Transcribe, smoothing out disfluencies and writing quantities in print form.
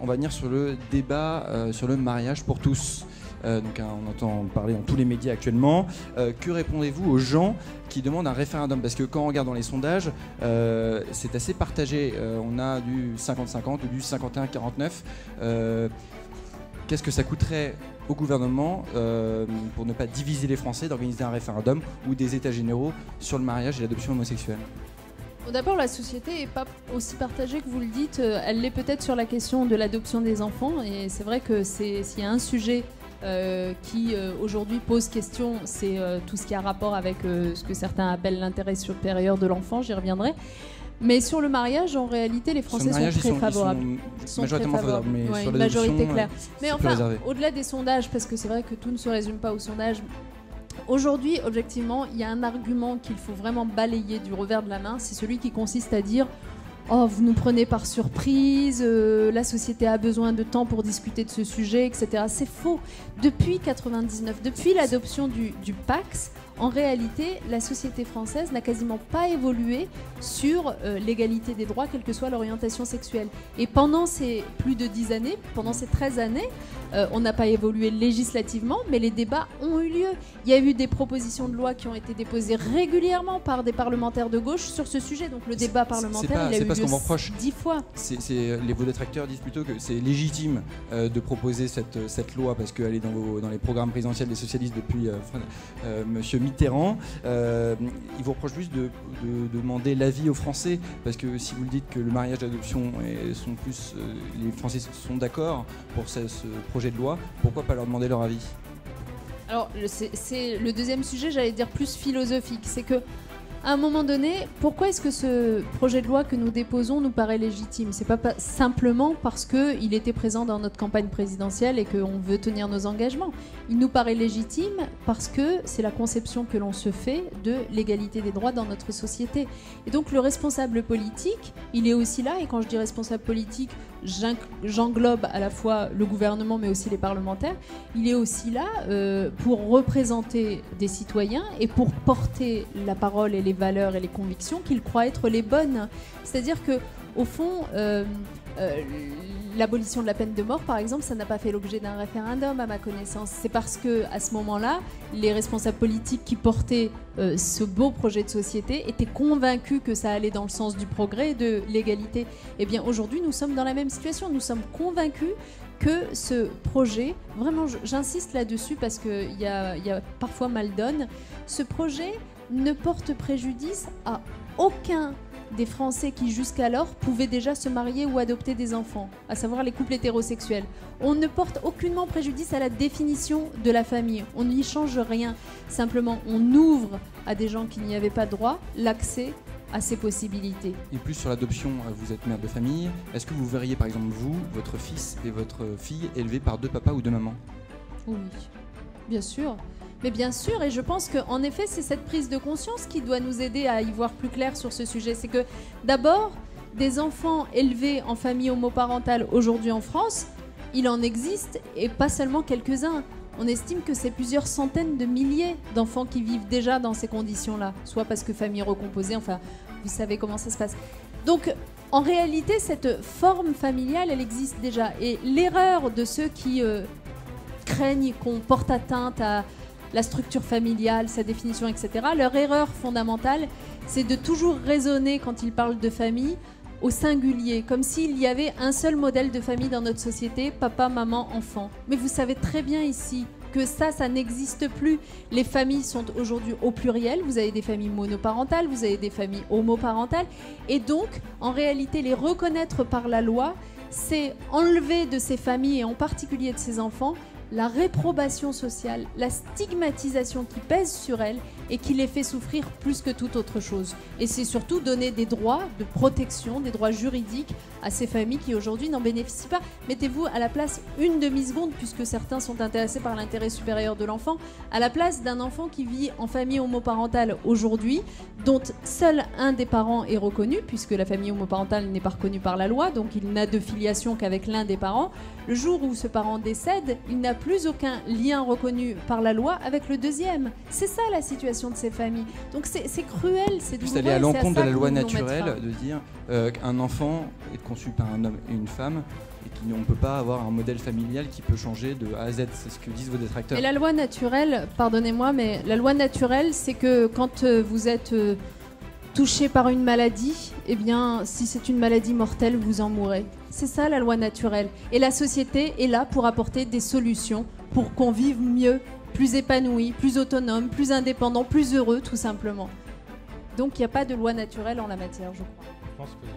On va venir sur le débat sur le mariage pour tous. On entend parler dans tous les médias actuellement. Que répondez-vous aux gens qui demandent un référendum? Parce que quand on regarde dans les sondages, c'est assez partagé. On a du 50-50 ou du 51-49. Qu'est-ce que ça coûterait au gouvernement pour ne pas diviser les Français d'organiser un référendum ou des états généraux sur le mariage et l'adoption homosexuelle? D'abord, la société n'est pas aussi partagée que vous le dites. Elle l'est peut-être sur la question de l'adoption des enfants. Et c'est vrai que s'il y a un sujet qui aujourd'hui pose question, c'est tout ce qui a rapport avec ce que certains appellent l'intérêt supérieur de l'enfant. J'y reviendrai. Mais sur le mariage, en réalité, les Français sont très favorables. Ils sont majoritairement favorables, mais ouais, sur une majorité claire. Mais enfin, au-delà des sondages, parce que c'est vrai que tout ne se résume pas aux sondages, aujourd'hui, objectivement, il y a un argument qu'il faut vraiment balayer du revers de la main, c'est celui qui consiste à dire « Oh, vous nous prenez par surprise, la société a besoin de temps pour discuter de ce sujet, etc. » C'est faux. Depuis 1999, depuis l'adoption du PACS, en réalité, la société française n'a quasiment pas évolué sur l'égalité des droits, quelle que soit l'orientation sexuelle. Et pendant ces plus de 10 années, pendant ces 13 années, on n'a pas évolué législativement, mais les débats ont eu lieu. Il y a eu des propositions de loi qui ont été déposées régulièrement par des parlementaires de gauche sur ce sujet. Donc le débat parlementaire, il a eu lieu 10 fois. Vos détracteurs disent plutôt que c'est légitime de proposer cette loi parce qu'elle est dans les programmes présidentiels des socialistes depuis Monsieur Mitterrand. Il vous reproche juste de demander l'avis aux Français, parce que si vous le dites que le mariage d'adoption les Français sont d'accord pour ce projet de loi, pourquoi pas leur demander leur avis? Alors c'est le deuxième sujet, j'allais dire plus philosophique, c'est que à un moment donné, pourquoi est-ce que ce projet de loi que nous déposons nous paraît légitime? C'est pas simplement parce qu'il était présent dans notre campagne présidentielle et qu'on veut tenir nos engagements. Il nous paraît légitime parce que c'est la conception que l'on se fait de l'égalité des droits dans notre société. Et donc le responsable politique, il est aussi là, et quand je dis responsable politique, j'englobe à la fois le gouvernement mais aussi les parlementaires, il est aussi là pour représenter des citoyens et pour porter la parole et les valeurs et les convictions qu'il croit être les bonnes. C'est-à-dire que, au fond, l'abolition de la peine de mort, par exemple, ça n'a pas fait l'objet d'un référendum, à ma connaissance. C'est parce que, à ce moment-là, les responsables politiques qui portaient ce beau projet de société étaient convaincus que ça allait dans le sens du progrès et de l'égalité. Eh bien, aujourd'hui, nous sommes dans la même situation. Nous sommes convaincus que ce projet, vraiment, j'insiste là-dessus parce qu'il y a parfois mal donne, ce projet ne porte préjudice à aucun des Français qui jusqu'alors pouvaient déjà se marier ou adopter des enfants, à savoir les couples hétérosexuels. On ne porte aucunement préjudice à la définition de la famille. On n'y change rien. Simplement, on ouvre à des gens qui n'y avaient pas droit l'accès à ces possibilités. Et plus sur l'adoption, vous êtes mère de famille. Est-ce que vous verriez par exemple vous, votre fils et votre fille élevés par deux papas ou deux mamans? Oui, bien sûr. Mais bien sûr, et je pense qu'en effet, c'est cette prise de conscience qui doit nous aider à y voir plus clair sur ce sujet. C'est que d'abord, des enfants élevés en famille homoparentale aujourd'hui en France, il en existe, et pas seulement quelques-uns. On estime que c'est plusieurs centaines de milliers d'enfants qui vivent déjà dans ces conditions-là, soit parce que famille recomposée, enfin, vous savez comment ça se passe. Donc, en réalité, cette forme familiale, elle existe déjà. Et l'erreur de ceux qui craignent qu'on porte atteinte à la structure familiale, sa définition, etc., leur erreur fondamentale, c'est de toujours raisonner, quand ils parlent de famille, au singulier, comme s'il y avait un seul modèle de famille dans notre société, papa, maman, enfant. Mais vous savez très bien ici que ça n'existe plus. Les familles sont aujourd'hui au pluriel. Vous avez des familles monoparentales, vous avez des familles homoparentales. Et donc, en réalité, les reconnaître par la loi, c'est enlever de ces familles, et en particulier de ces enfants, la réprobation sociale, la stigmatisation qui pèse sur elles et qui les fait souffrir plus que toute autre chose. Et c'est surtout donner des droits de protection, des droits juridiques à ces familles qui aujourd'hui n'en bénéficient pas. Mettez-vous à la place une demi-seconde, puisque certains sont intéressés par l'intérêt supérieur de l'enfant, à la place d'un enfant qui vit en famille homoparentale aujourd'hui, dont seul un des parents est reconnu, puisque la famille homoparentale n'est pas reconnue par la loi, donc il n'a de filiation qu'avec l'un des parents. Le jour où ce parent décède, il n'a plus aucun lien reconnu par la loi avec le deuxième. C'est ça la situation de ces familles. Donc c'est cruel, c'est douloureux. Juste aller à l'encontre de la loi naturelle, de dire qu'un enfant est conçu par un homme et une femme, et qu'on ne peut pas avoir un modèle familial qui peut changer de A à Z. C'est ce que disent vos détracteurs. Et la loi naturelle, pardonnez-moi, mais la loi naturelle, c'est que quand vous êtes touché par une maladie, eh bien, si c'est une maladie mortelle, vous en mourrez. C'est ça la loi naturelle. Et la société est là pour apporter des solutions pour qu'on vive mieux, plus épanoui, plus autonome, plus indépendant, plus heureux, tout simplement. Donc il n'y a pas de loi naturelle en la matière, je crois. Je pense que